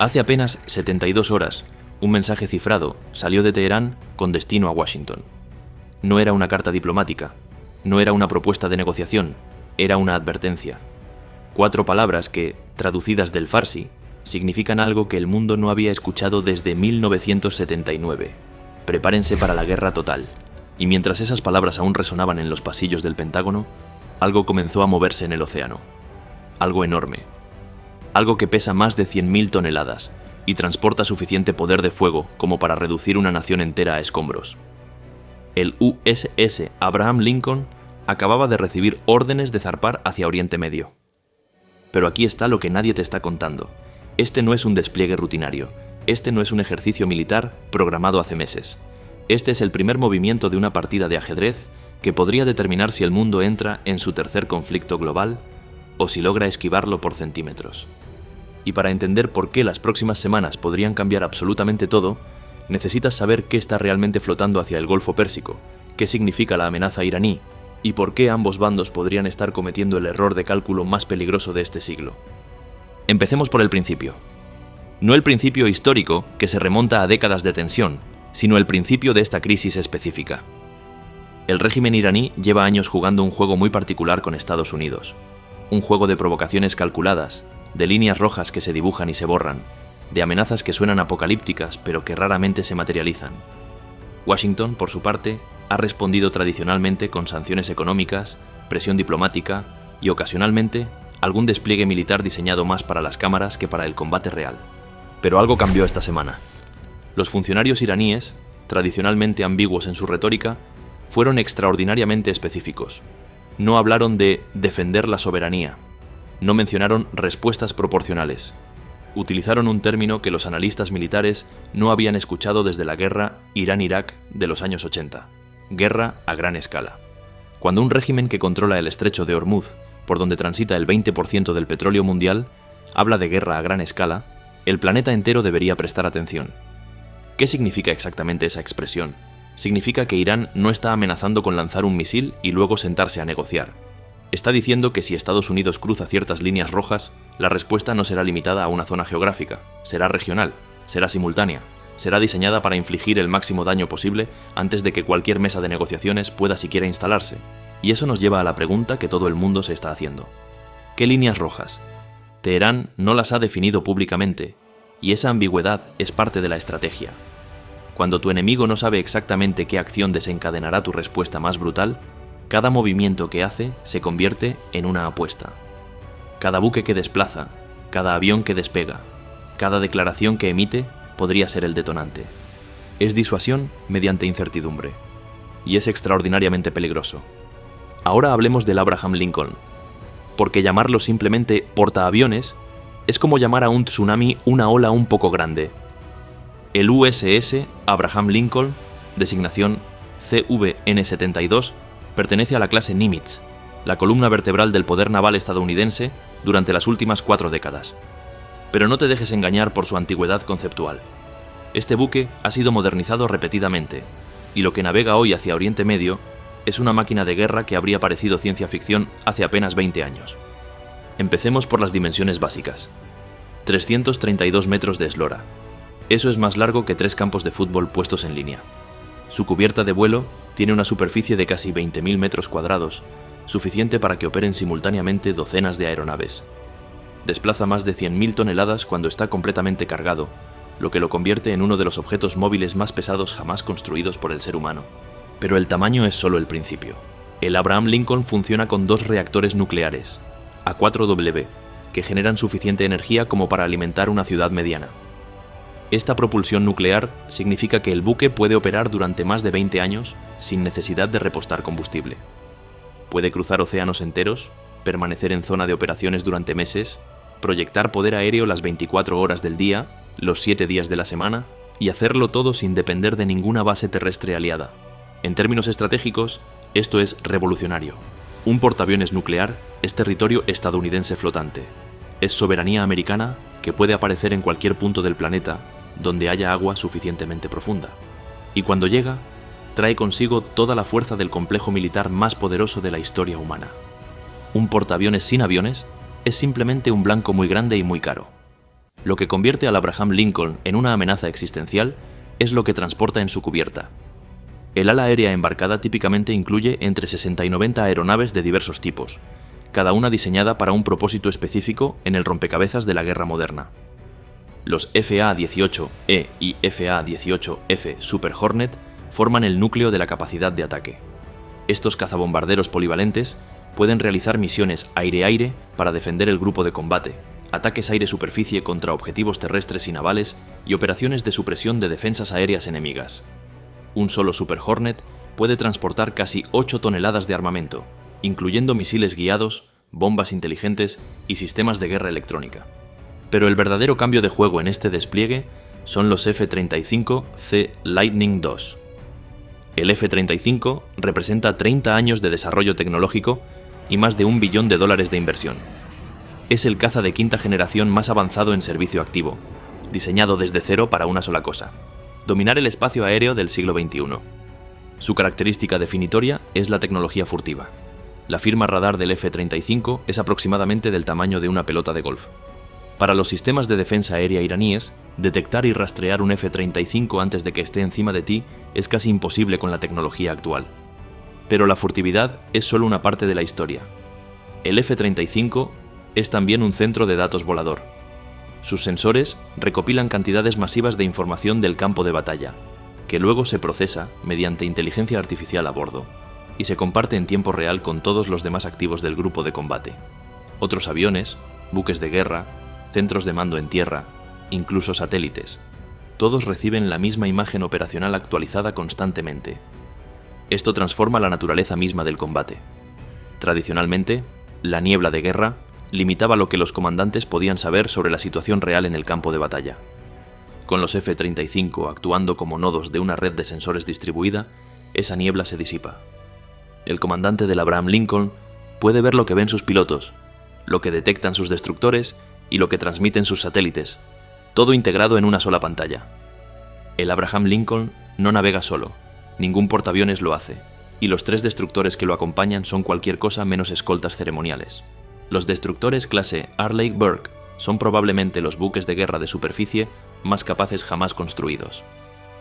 Hace apenas 72 horas, un mensaje cifrado salió de Teherán con destino a Washington. No era una carta diplomática, no era una propuesta de negociación, era una advertencia. 4 palabras que, traducidas del farsi, significan algo que el mundo no había escuchado desde 1979. Prepárense para la guerra total. Y mientras esas palabras aún resonaban en los pasillos del Pentágono, algo comenzó a moverse en el océano. Algo enorme. Algo que pesa más de 100.000 toneladas y transporta suficiente poder de fuego como para reducir una nación entera a escombros. El USS Abraham Lincoln acababa de recibir órdenes de zarpar hacia Oriente Medio. Pero aquí está lo que nadie te está contando. Este no es un despliegue rutinario. Este no es un ejercicio militar programado hace meses. Este es el primer movimiento de una partida de ajedrez que podría determinar si el mundo entra en su tercer conflicto global o si logra esquivarlo por centímetros. Y para entender por qué las próximas semanas podrían cambiar absolutamente todo, necesitas saber qué está realmente flotando hacia el Golfo Pérsico, qué significa la amenaza iraní y por qué ambos bandos podrían estar cometiendo el error de cálculo más peligroso de este siglo. Empecemos por el principio. No el principio histórico, que se remonta a décadas de tensión, sino el principio de esta crisis específica. El régimen iraní lleva años jugando un juego muy particular con Estados Unidos. Un juego de provocaciones calculadas, de líneas rojas que se dibujan y se borran, de amenazas que suenan apocalípticas pero que raramente se materializan. Washington, por su parte, ha respondido tradicionalmente con sanciones económicas, presión diplomática y, ocasionalmente, algún despliegue militar diseñado más para las cámaras que para el combate real. Pero algo cambió esta semana. Los funcionarios iraníes, tradicionalmente ambiguos en su retórica, fueron extraordinariamente específicos. No hablaron de defender la soberanía. No mencionaron respuestas proporcionales. Utilizaron un término que los analistas militares no habían escuchado desde la guerra Irán-Irak de los años 80. Guerra a gran escala. Cuando un régimen que controla el estrecho de Hormuz, por donde transita el 20% del petróleo mundial, habla de guerra a gran escala, el planeta entero debería prestar atención. ¿Qué significa exactamente esa expresión? Significa que Irán no está amenazando con lanzar un misil y luego sentarse a negociar. Está diciendo que si Estados Unidos cruza ciertas líneas rojas, la respuesta no será limitada a una zona geográfica, será regional, será simultánea, será diseñada para infligir el máximo daño posible antes de que cualquier mesa de negociaciones pueda siquiera instalarse. Y eso nos lleva a la pregunta que todo el mundo se está haciendo. ¿Qué líneas rojas? Teherán no las ha definido públicamente, y esa ambigüedad es parte de la estrategia. Cuando tu enemigo no sabe exactamente qué acción desencadenará tu respuesta más brutal, cada movimiento que hace se convierte en una apuesta. Cada buque que desplaza, cada avión que despega, cada declaración que emite podría ser el detonante. Es disuasión mediante incertidumbre. Y es extraordinariamente peligroso. Ahora hablemos del Abraham Lincoln, porque llamarlo simplemente portaaviones es como llamar a un tsunami una ola un poco grande. El USS Abraham Lincoln, designación CVN-72, pertenece a la clase Nimitz, la columna vertebral del poder naval estadounidense durante las últimas 4 décadas. Pero no te dejes engañar por su antigüedad conceptual. Este buque ha sido modernizado repetidamente, y lo que navega hoy hacia Oriente Medio es una máquina de guerra que habría parecido ciencia ficción hace apenas 20 años. Empecemos por las dimensiones básicas. 332 metros de eslora. Eso es más largo que 3 campos de fútbol puestos en línea. Su cubierta de vuelo tiene una superficie de casi 20.000 metros cuadrados, suficiente para que operen simultáneamente docenas de aeronaves. Desplaza más de 100.000 toneladas cuando está completamente cargado, lo que lo convierte en uno de los objetos móviles más pesados jamás construidos por el ser humano. Pero el tamaño es solo el principio. El Abraham Lincoln funciona con 2 reactores nucleares, A4W, que generan suficiente energía como para alimentar una ciudad mediana. Esta propulsión nuclear significa que el buque puede operar durante más de 20 años sin necesidad de repostar combustible. Puede cruzar océanos enteros, permanecer en zona de operaciones durante meses, proyectar poder aéreo las 24 horas del día, los 7 días de la semana, y hacerlo todo sin depender de ninguna base terrestre aliada. En términos estratégicos, esto es revolucionario. Un portaaviones nuclear es territorio estadounidense flotante. Es soberanía americana que puede aparecer en cualquier punto del planeta donde haya agua suficientemente profunda. Y cuando llega, trae consigo toda la fuerza del complejo militar más poderoso de la historia humana. Un portaaviones sin aviones es simplemente un blanco muy grande y muy caro. Lo que convierte al Abraham Lincoln en una amenaza existencial es lo que transporta en su cubierta. El ala aérea embarcada típicamente incluye entre 60 y 90 aeronaves de diversos tipos, cada una diseñada para un propósito específico en el rompecabezas de la guerra moderna. Los FA-18E y FA-18F Super Hornet forman el núcleo de la capacidad de ataque. Estos cazabombarderos polivalentes pueden realizar misiones aire-aire para defender el grupo de combate, ataques aire-superficie contra objetivos terrestres y navales y operaciones de supresión de defensas aéreas enemigas. Un solo Super Hornet puede transportar casi 8 toneladas de armamento, incluyendo misiles guiados, bombas inteligentes y sistemas de guerra electrónica. Pero el verdadero cambio de juego en este despliegue son los F-35C Lightning II. El F-35 representa 30 años de desarrollo tecnológico y más de $1 billón de inversión. Es el caza de quinta generación más avanzado en servicio activo, diseñado desde cero para una sola cosa: dominar el espacio aéreo del siglo XXI. Su característica definitoria es la tecnología furtiva. La firma radar del F-35 es aproximadamente del tamaño de una pelota de golf. Para los sistemas de defensa aérea iraníes, detectar y rastrear un F-35 antes de que esté encima de ti es casi imposible con la tecnología actual. Pero la furtividad es solo una parte de la historia. El F-35 es también un centro de datos volador. Sus sensores recopilan cantidades masivas de información del campo de batalla, que luego se procesa mediante inteligencia artificial a bordo, y se comparte en tiempo real con todos los demás activos del grupo de combate. Otros aviones, buques de guerra, centros de mando en tierra, incluso satélites. Todos reciben la misma imagen operacional actualizada constantemente. Esto transforma la naturaleza misma del combate. Tradicionalmente, la niebla de guerra limitaba lo que los comandantes podían saber sobre la situación real en el campo de batalla. Con los F-35 actuando como nodos de una red de sensores distribuida, esa niebla se disipa. El comandante del Abraham Lincoln puede ver lo que ven sus pilotos, lo que detectan sus destructores y lo que transmiten sus satélites, todo integrado en una sola pantalla. El Abraham Lincoln no navega solo, ningún portaaviones lo hace, y los 3 destructores que lo acompañan son cualquier cosa menos escoltas ceremoniales. Los destructores clase Arleigh Burke son probablemente los buques de guerra de superficie más capaces jamás construidos.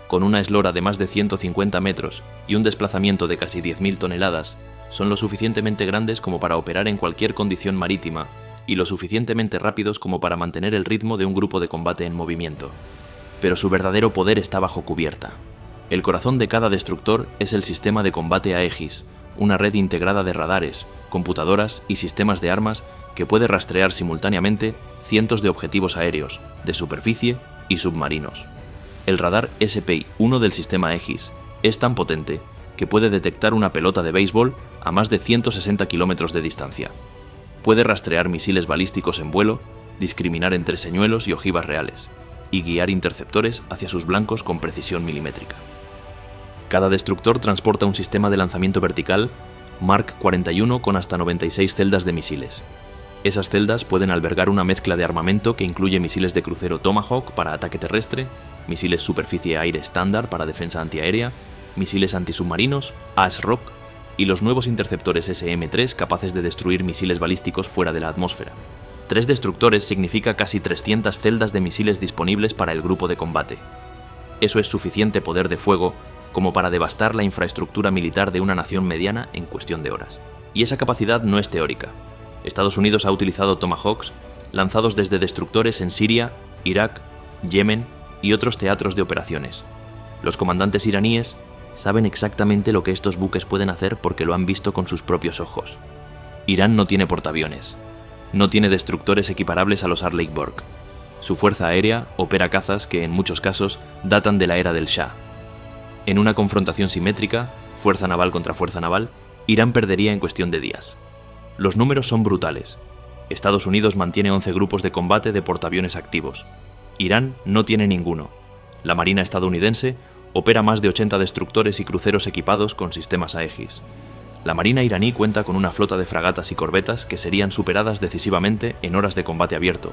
Con una eslora de más de 150 metros y un desplazamiento de casi 10.000 toneladas, son lo suficientemente grandes como para operar en cualquier condición marítima y lo suficientemente rápidos como para mantener el ritmo de un grupo de combate en movimiento. Pero su verdadero poder está bajo cubierta. El corazón de cada destructor es el sistema de combate Aegis, una red integrada de radares, computadoras y sistemas de armas que puede rastrear simultáneamente cientos de objetivos aéreos, de superficie y submarinos. El radar SPI-1 del sistema Aegis es tan potente que puede detectar una pelota de béisbol a más de 160 kilómetros de distancia. Puede rastrear misiles balísticos en vuelo, discriminar entre señuelos y ojivas reales, y guiar interceptores hacia sus blancos con precisión milimétrica. Cada destructor transporta un sistema de lanzamiento vertical Mark 41 con hasta 96 celdas de misiles. Esas celdas pueden albergar una mezcla de armamento que incluye misiles de crucero Tomahawk para ataque terrestre, misiles superficie-aire estándar para defensa antiaérea, misiles antisubmarinos, AS-ROC y los nuevos interceptores SM-3 capaces de destruir misiles balísticos fuera de la atmósfera. 3 destructores significa casi 300 celdas de misiles disponibles para el grupo de combate. Eso es suficiente poder de fuego como para devastar la infraestructura militar de una nación mediana en cuestión de horas. Y esa capacidad no es teórica. Estados Unidos ha utilizado Tomahawks lanzados desde destructores en Siria, Irak, Yemen y otros teatros de operaciones. Los comandantes iraníes saben exactamente lo que estos buques pueden hacer porque lo han visto con sus propios ojos. Irán no tiene portaaviones. No tiene destructores equiparables a los Arleigh Burke. Su fuerza aérea opera cazas que en muchos casos datan de la era del Shah. En una confrontación simétrica, fuerza naval contra fuerza naval, Irán perdería en cuestión de días. Los números son brutales. Estados Unidos mantiene 11 grupos de combate de portaaviones activos. Irán no tiene ninguno. La Marina estadounidense opera más de 80 destructores y cruceros equipados con sistemas Aegis. La Marina iraní cuenta con una flota de fragatas y corbetas que serían superadas decisivamente en horas de combate abierto.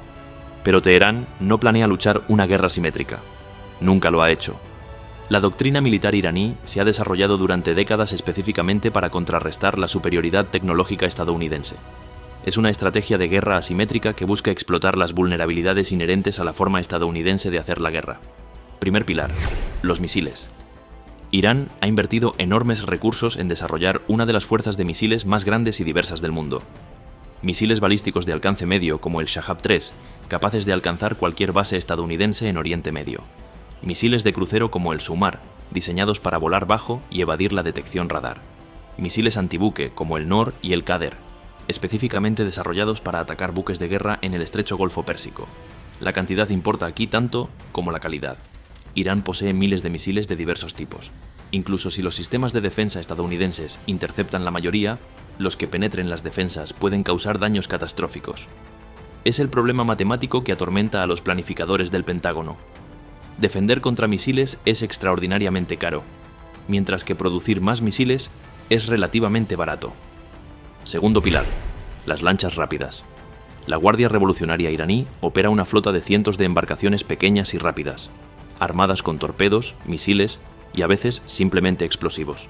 Pero Teherán no planea luchar una guerra simétrica. Nunca lo ha hecho. La doctrina militar iraní se ha desarrollado durante décadas específicamente para contrarrestar la superioridad tecnológica estadounidense. Es una estrategia de guerra asimétrica que busca explotar las vulnerabilidades inherentes a la forma estadounidense de hacer la guerra. Primer pilar: los misiles. Irán ha invertido enormes recursos en desarrollar una de las fuerzas de misiles más grandes y diversas del mundo. Misiles balísticos de alcance medio como el Shahab-3, capaces de alcanzar cualquier base estadounidense en Oriente Medio. Misiles de crucero como el Sumar, diseñados para volar bajo y evadir la detección radar. Misiles antibuque como el Nor y el Qader, específicamente desarrollados para atacar buques de guerra en el estrecho Golfo Pérsico. La cantidad importa aquí tanto como la calidad. Irán posee miles de misiles de diversos tipos. Incluso si los sistemas de defensa estadounidenses interceptan la mayoría, los que penetren las defensas pueden causar daños catastróficos. Es el problema matemático que atormenta a los planificadores del Pentágono. Defender contra misiles es extraordinariamente caro, mientras que producir más misiles es relativamente barato. Segundo pilar: las lanchas rápidas. La Guardia Revolucionaria iraní opera una flota de cientos de embarcaciones pequeñas y rápidas, armadas con torpedos, misiles y a veces simplemente explosivos.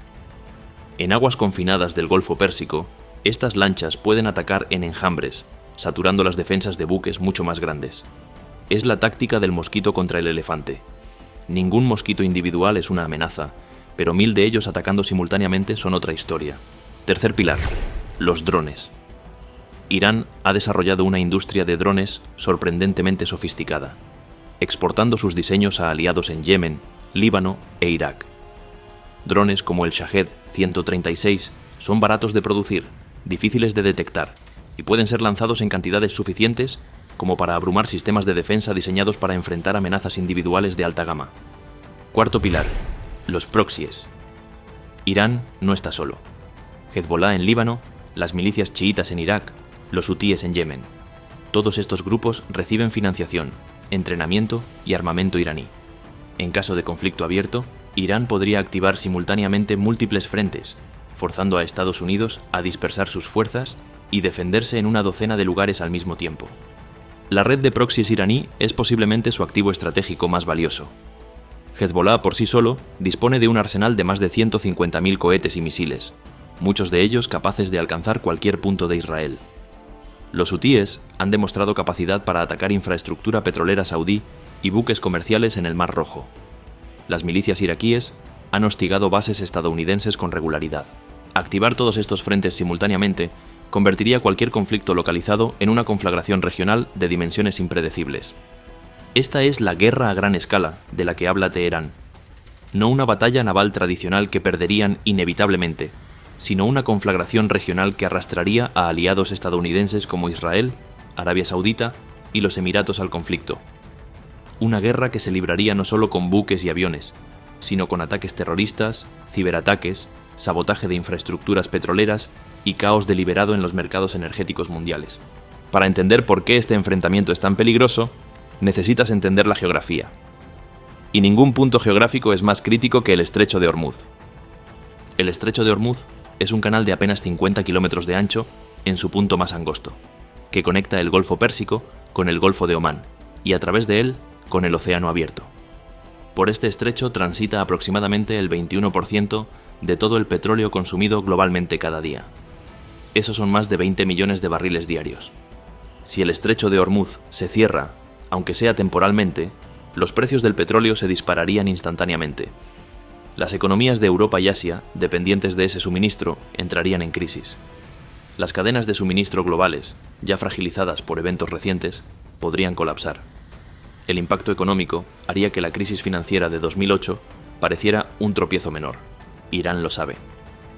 En aguas confinadas del Golfo Pérsico, estas lanchas pueden atacar en enjambres, saturando las defensas de buques mucho más grandes. Es la táctica del mosquito contra el elefante. Ningún mosquito individual es una amenaza, pero 1000 de ellos atacando simultáneamente son otra historia. Tercer pilar: los drones. Irán ha desarrollado una industria de drones sorprendentemente sofisticada, exportando sus diseños a aliados en Yemen, Líbano e Irak. Drones como el Shahed 136 son baratos de producir, difíciles de detectar y pueden ser lanzados en cantidades suficientes como para abrumar sistemas de defensa diseñados para enfrentar amenazas individuales de alta gama. Cuarto pilar: los proxies. Irán no está solo. Hezbollah en Líbano, las milicias chiitas en Irak, los hutíes en Yemen. Todos estos grupos reciben financiación, entrenamiento y armamento iraní. En caso de conflicto abierto, Irán podría activar simultáneamente múltiples frentes, forzando a Estados Unidos a dispersar sus fuerzas y defenderse en una docena de lugares al mismo tiempo. La red de proxies iraní es posiblemente su activo estratégico más valioso. Hezbollah por sí solo dispone de un arsenal de más de 150.000 cohetes y misiles, muchos de ellos capaces de alcanzar cualquier punto de Israel. Los hutíes han demostrado capacidad para atacar infraestructura petrolera saudí y buques comerciales en el Mar Rojo. Las milicias iraquíes han hostigado bases estadounidenses con regularidad. Activar todos estos frentes simultáneamente convertiría cualquier conflicto localizado en una conflagración regional de dimensiones impredecibles. Esta es la guerra a gran escala de la que habla Teherán. No una batalla naval tradicional que perderían inevitablemente, sino una conflagración regional que arrastraría a aliados estadounidenses como Israel, Arabia Saudita y los Emiratos al conflicto. Una guerra que se libraría no solo con buques y aviones, sino con ataques terroristas, ciberataques, sabotaje de infraestructuras petroleras y caos deliberado en los mercados energéticos mundiales. Para entender por qué este enfrentamiento es tan peligroso, necesitas entender la geografía. Y ningún punto geográfico es más crítico que el Estrecho de Hormuz. El Estrecho de Hormuz es un canal de apenas 50 kilómetros de ancho en su punto más angosto, que conecta el Golfo Pérsico con el Golfo de Omán y a través de él con el Océano Abierto. Por este estrecho transita aproximadamente el 21% de todo el petróleo consumido globalmente cada día. Esos son más de 20 millones de barriles diarios. Si el Estrecho de Hormuz se cierra, aunque sea temporalmente, los precios del petróleo se dispararían instantáneamente. Las economías de Europa y Asia, dependientes de ese suministro, entrarían en crisis. Las cadenas de suministro globales, ya fragilizadas por eventos recientes, podrían colapsar. El impacto económico haría que la crisis financiera de 2008 pareciera un tropiezo menor. Irán lo sabe,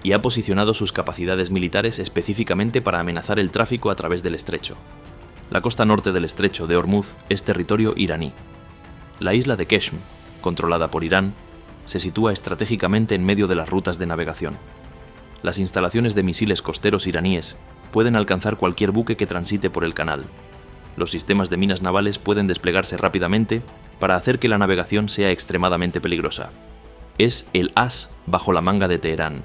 y ha posicionado sus capacidades militares específicamente para amenazar el tráfico a través del estrecho. La costa norte del Estrecho de Hormuz es territorio iraní. La isla de Keshm, controlada por Irán, se sitúa estratégicamente en medio de las rutas de navegación. Las instalaciones de misiles costeros iraníes pueden alcanzar cualquier buque que transite por el canal. Los sistemas de minas navales pueden desplegarse rápidamente para hacer que la navegación sea extremadamente peligrosa. Es el as bajo la manga de Teherán.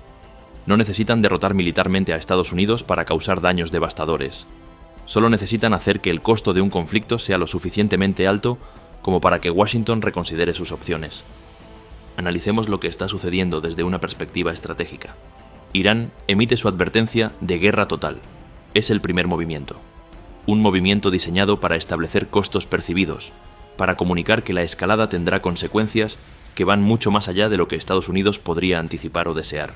No necesitan derrotar militarmente a Estados Unidos para causar daños devastadores. Solo necesitan hacer que el costo de un conflicto sea lo suficientemente alto como para que Washington reconsidere sus opciones. Analicemos lo que está sucediendo desde una perspectiva estratégica. Irán emite su advertencia de guerra total. Es el primer movimiento. Un movimiento diseñado para establecer costos percibidos, para comunicar que la escalada tendrá consecuencias que van mucho más allá de lo que Estados Unidos podría anticipar o desear.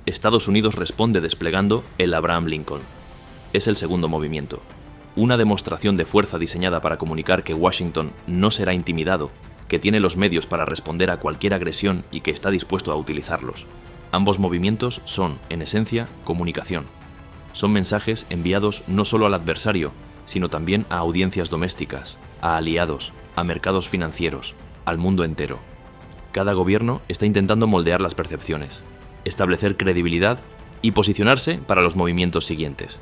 Estados Unidos responde desplegando el Abraham Lincoln. Es el segundo movimiento. Una demostración de fuerza diseñada para comunicar que Washington no será intimidado, que tiene los medios para responder a cualquier agresión y que está dispuesto a utilizarlos. Ambos movimientos son, en esencia, comunicación. Son mensajes enviados no solo al adversario, sino también a audiencias domésticas, a aliados, a mercados financieros, al mundo entero. Cada gobierno está intentando moldear las percepciones, establecer credibilidad y posicionarse para los movimientos siguientes.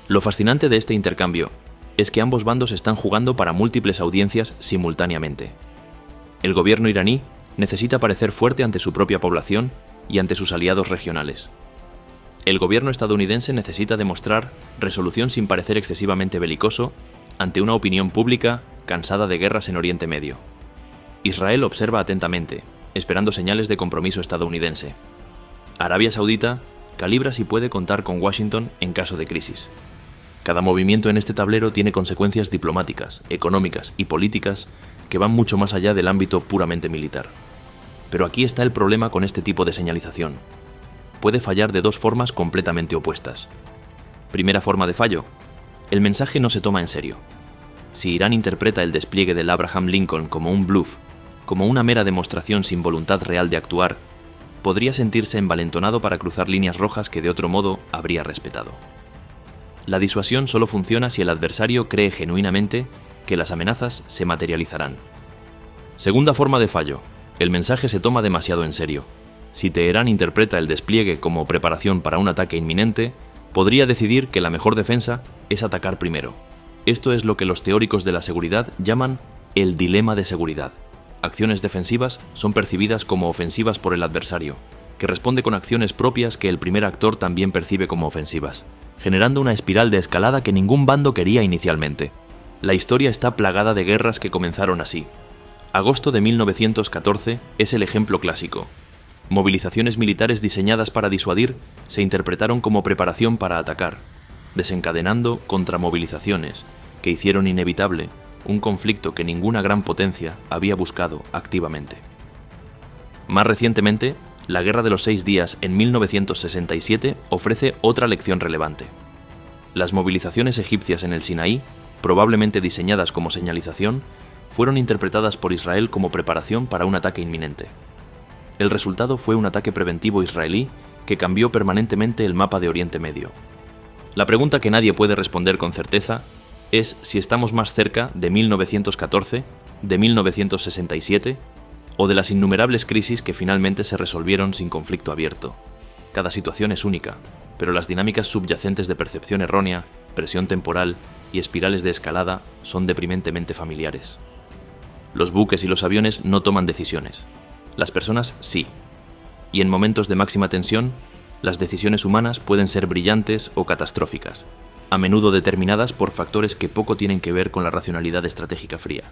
Lo fascinante de este intercambio es que ambos bandos están jugando para múltiples audiencias simultáneamente. El gobierno iraní necesita parecer fuerte ante su propia población y ante sus aliados regionales. El gobierno estadounidense necesita demostrar resolución sin parecer excesivamente belicoso ante una opinión pública cansada de guerras en Oriente Medio. Israel observa atentamente, esperando señales de compromiso estadounidense. Arabia Saudita calibra si puede contar con Washington en caso de crisis. Cada movimiento en este tablero tiene consecuencias diplomáticas, económicas y políticas que van mucho más allá del ámbito puramente militar. Pero aquí está el problema con este tipo de señalización. Puede fallar de dos formas completamente opuestas. Primera forma de fallo: el mensaje no se toma en serio. Si Irán interpreta el despliegue del Abraham Lincoln como un bluff, como una mera demostración sin voluntad real de actuar, podría sentirse envalentonado para cruzar líneas rojas que de otro modo habría respetado. La disuasión solo funciona si el adversario cree genuinamente que las amenazas se materializarán. Segunda forma de fallo: el mensaje se toma demasiado en serio. Si Teherán interpreta el despliegue como preparación para un ataque inminente, podría decidir que la mejor defensa es atacar primero. Esto es lo que los teóricos de la seguridad llaman el dilema de seguridad. Acciones defensivas son percibidas como ofensivas por el adversario, que responde con acciones propias que el primer actor también percibe como ofensivas, generando una espiral de escalada que ningún bando quería inicialmente. La historia está plagada de guerras que comenzaron así. Agosto de 1914 es el ejemplo clásico. Movilizaciones militares diseñadas para disuadir se interpretaron como preparación para atacar, desencadenando contramovilizaciones que hicieron inevitable un conflicto que ninguna gran potencia había buscado activamente. Más recientemente, la Guerra de los 6 Días en 1967 ofrece otra lección relevante. Las movilizaciones egipcias en el Sinaí, probablemente diseñadas como señalización, fueron interpretadas por Israel como preparación para un ataque inminente. El resultado fue un ataque preventivo israelí que cambió permanentemente el mapa de Oriente Medio. La pregunta que nadie puede responder con certeza es si estamos más cerca de 1914, de 1967 o de las innumerables crisis que finalmente se resolvieron sin conflicto abierto. Cada situación es única, pero las dinámicas subyacentes de percepción errónea, presión temporal y espirales de escalada son deprimentemente familiares. Los buques y los aviones no toman decisiones. Las personas sí. Y en momentos de máxima tensión, las decisiones humanas pueden ser brillantes o catastróficas, a menudo determinadas por factores que poco tienen que ver con la racionalidad estratégica fría.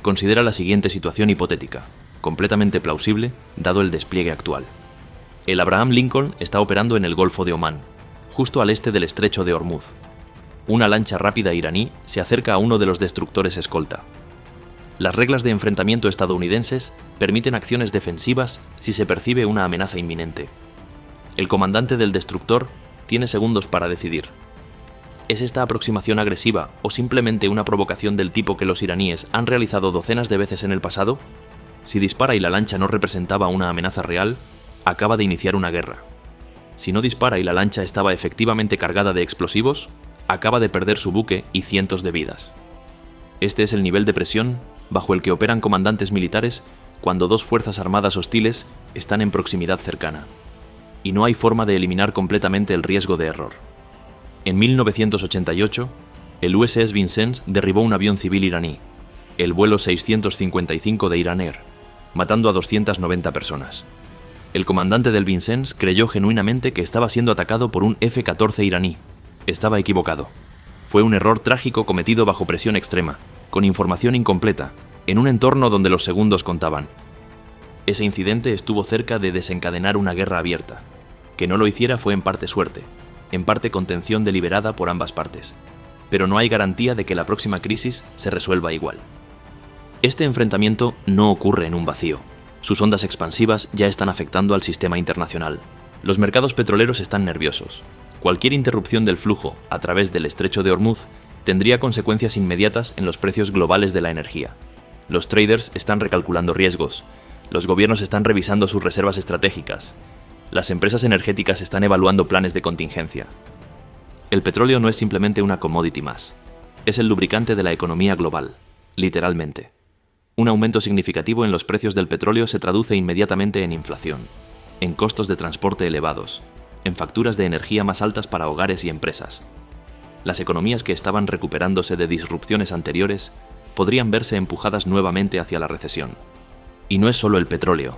Considera la siguiente situación hipotética, completamente plausible dado el despliegue actual. El Abraham Lincoln está operando en el Golfo de Omán, justo al este del estrecho de Hormuz. Una lancha rápida iraní se acerca a uno de los destructores escolta. Las reglas de enfrentamiento estadounidenses permiten acciones defensivas si se percibe una amenaza inminente. El comandante del destructor tiene segundos para decidir. ¿Es esta aproximación agresiva o simplemente una provocación del tipo que los iraníes han realizado docenas de veces en el pasado? Si dispara y la lancha no representaba una amenaza real, acaba de iniciar una guerra. Si no dispara y la lancha estaba efectivamente cargada de explosivos, acaba de perder su buque y cientos de vidas. Este es el nivel de presión bajo el que operan comandantes militares cuando dos fuerzas armadas hostiles están en proximidad cercana. Y no hay forma de eliminar completamente el riesgo de error. En 1988, el USS Vincennes derribó un avión civil iraní, el vuelo 655 de Iran Air, matando a 290 personas. El comandante del Vincennes creyó genuinamente que estaba siendo atacado por un F-14 iraní. Estaba equivocado. Fue un error trágico cometido bajo presión extrema, con información incompleta, en un entorno donde los segundos contaban. Ese incidente estuvo cerca de desencadenar una guerra abierta. Que no lo hiciera fue en parte suerte, en parte contención deliberada por ambas partes, pero no hay garantía de que la próxima crisis se resuelva igual. Este enfrentamiento no ocurre en un vacío. Sus ondas expansivas ya están afectando al sistema internacional. Los mercados petroleros están nerviosos. Cualquier interrupción del flujo a través del estrecho de Hormuz tendría consecuencias inmediatas en los precios globales de la energía. Los traders están recalculando riesgos, los gobiernos están revisando sus reservas estratégicas, las empresas energéticas están evaluando planes de contingencia. El petróleo no es simplemente una commodity más, es el lubricante de la economía global, literalmente. Un aumento significativo en los precios del petróleo se traduce inmediatamente en inflación, en costos de transporte elevados, en facturas de energía más altas para hogares y empresas. Las economías que estaban recuperándose de disrupciones anteriores podrían verse empujadas nuevamente hacia la recesión. Y no es solo el petróleo.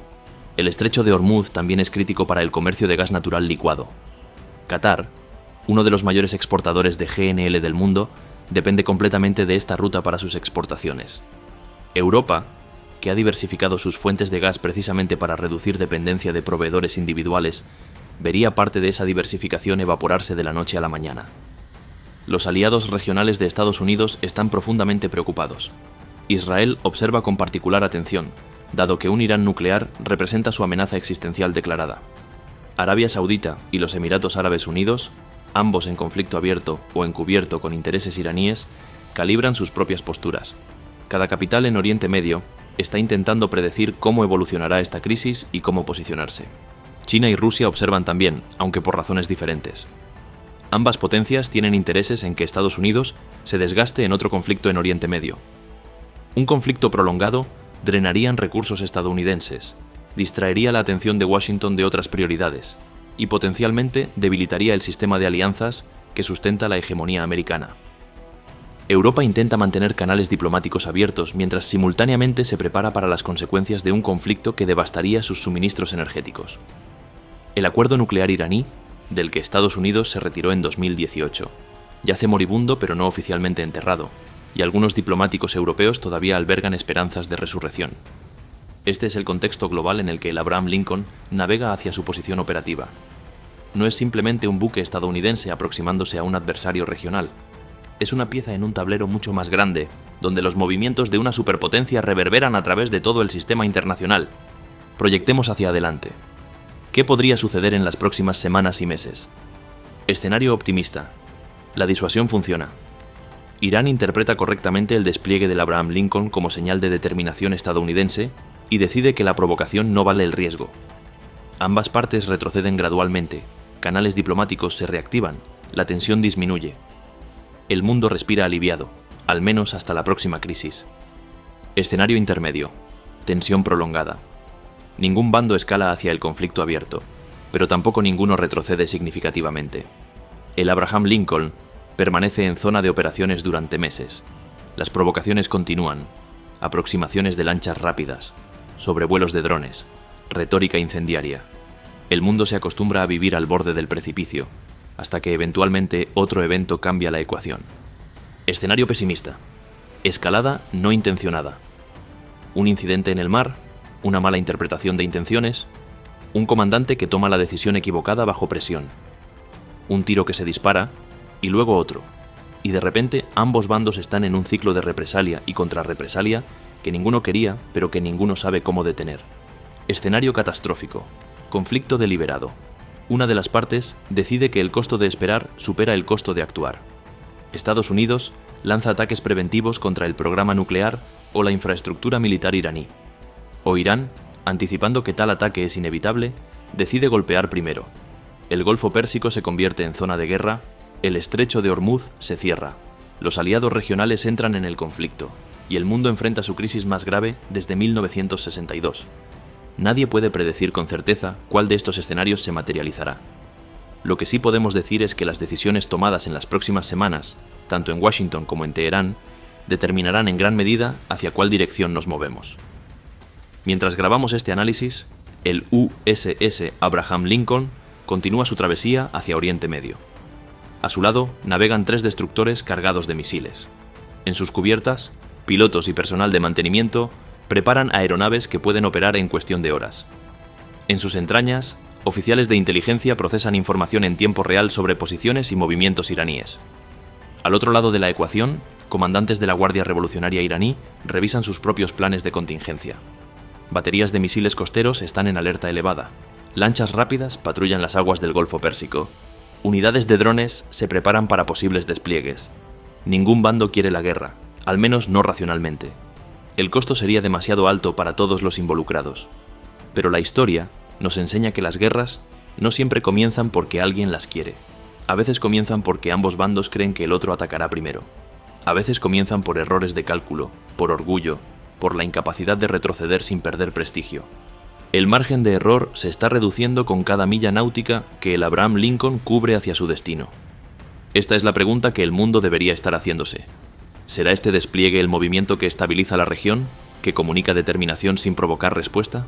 El estrecho de Hormuz también es crítico para el comercio de gas natural licuado. Qatar, uno de los mayores exportadores de GNL del mundo, depende completamente de esta ruta para sus exportaciones. Europa, que ha diversificado sus fuentes de gas precisamente para reducir dependencia de proveedores individuales, vería parte de esa diversificación evaporarse de la noche a la mañana. Los aliados regionales de Estados Unidos están profundamente preocupados. Israel observa con particular atención, dado que un Irán nuclear representa su amenaza existencial declarada. Arabia Saudita y los Emiratos Árabes Unidos, ambos en conflicto abierto o encubierto con intereses iraníes, calibran sus propias posturas. Cada capital en Oriente Medio está intentando predecir cómo evolucionará esta crisis y cómo posicionarse. China y Rusia observan también, aunque por razones diferentes. Ambas potencias tienen intereses en que Estados Unidos se desgaste en otro conflicto en Oriente Medio. Un conflicto prolongado drenaría recursos estadounidenses, distraería la atención de Washington de otras prioridades y potencialmente debilitaría el sistema de alianzas que sustenta la hegemonía americana. Europa intenta mantener canales diplomáticos abiertos mientras simultáneamente se prepara para las consecuencias de un conflicto que devastaría sus suministros energéticos. El acuerdo nuclear iraní, del que Estados Unidos se retiró en 2018, yace moribundo pero no oficialmente enterrado, y algunos diplomáticos europeos todavía albergan esperanzas de resurrección. Este es el contexto global en el que el Abraham Lincoln navega hacia su posición operativa. No es simplemente un buque estadounidense aproximándose a un adversario regional. Es una pieza en un tablero mucho más grande, donde los movimientos de una superpotencia reverberan a través de todo el sistema internacional. Proyectemos hacia adelante. ¿Qué podría suceder en las próximas semanas y meses? Escenario optimista. La disuasión funciona. Irán interpreta correctamente el despliegue del Abraham Lincoln como señal de determinación estadounidense y decide que la provocación no vale el riesgo. Ambas partes retroceden gradualmente, canales diplomáticos se reactivan, la tensión disminuye. El mundo respira aliviado, al menos hasta la próxima crisis. Escenario intermedio. Tensión prolongada. Ningún bando escala hacia el conflicto abierto, pero tampoco ninguno retrocede significativamente. El Abraham Lincoln permanece en zona de operaciones durante meses. Las provocaciones continúan, aproximaciones de lanchas rápidas, sobrevuelos de drones, retórica incendiaria. El mundo se acostumbra a vivir al borde del precipicio, hasta que eventualmente otro evento cambia la ecuación. Escenario pesimista. Escalada no intencionada. Un incidente en el mar, una mala interpretación de intenciones, un comandante que toma la decisión equivocada bajo presión, un tiro que se dispara y luego otro, y de repente ambos bandos están en un ciclo de represalia y contrarrepresalia que ninguno quería, pero que ninguno sabe cómo detener. Escenario catastrófico. Conflicto deliberado. Una de las partes decide que el costo de esperar supera el costo de actuar. Estados Unidos lanza ataques preventivos contra el programa nuclear o la infraestructura militar iraní. O Irán, anticipando que tal ataque es inevitable, decide golpear primero. El Golfo Pérsico se convierte en zona de guerra, el estrecho de Hormuz se cierra, los aliados regionales entran en el conflicto, y el mundo enfrenta su crisis más grave desde 1962. Nadie puede predecir con certeza cuál de estos escenarios se materializará. Lo que sí podemos decir es que las decisiones tomadas en las próximas semanas, tanto en Washington como en Teherán, determinarán en gran medida hacia cuál dirección nos movemos. Mientras grabamos este análisis, el USS Abraham Lincoln continúa su travesía hacia Oriente Medio. A su lado navegan 3 destructores cargados de misiles. En sus cubiertas, pilotos y personal de mantenimiento preparan aeronaves que pueden operar en cuestión de horas. En sus entrañas, Oficiales de inteligencia procesan información en tiempo real sobre posiciones y movimientos iraníes. Al otro lado de la ecuación, comandantes de la Guardia Revolucionaria iraní revisan sus propios planes de contingencia. Baterías de misiles costeros están en alerta elevada. Lanchas rápidas patrullan las aguas del Golfo Pérsico. Unidades de drones se preparan para posibles despliegues. Ningún bando quiere la guerra, al menos no racionalmente. El costo sería demasiado alto para todos los involucrados. Pero la historia nos enseña que las guerras no siempre comienzan porque alguien las quiere. A veces comienzan porque ambos bandos creen que el otro atacará primero. A veces comienzan por errores de cálculo, por orgullo, por la incapacidad de retroceder sin perder prestigio. El margen de error se está reduciendo con cada milla náutica que el Abraham Lincoln cubre hacia su destino. Esta es la pregunta que el mundo debería estar haciéndose. ¿Será este despliegue el movimiento que estabiliza la región, que comunica determinación sin provocar respuesta?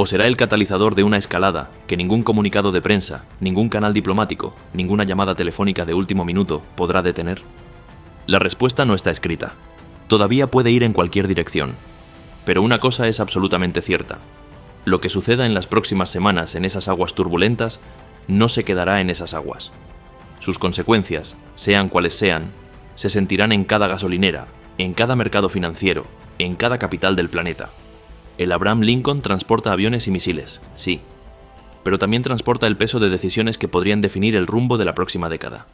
¿O será el catalizador de una escalada que ningún comunicado de prensa, ningún canal diplomático, ninguna llamada telefónica de último minuto podrá detener? La respuesta no está escrita. Todavía puede ir en cualquier dirección. Pero una cosa es absolutamente cierta. Lo que suceda en las próximas semanas en esas aguas turbulentas no se quedará en esas aguas. Sus consecuencias, sean cuales sean, se sentirán en cada gasolinera, en cada mercado financiero, en cada capital del planeta. El Abraham Lincoln transporta aviones y misiles, sí, pero también transporta el peso de decisiones que podrían definir el rumbo de la próxima década.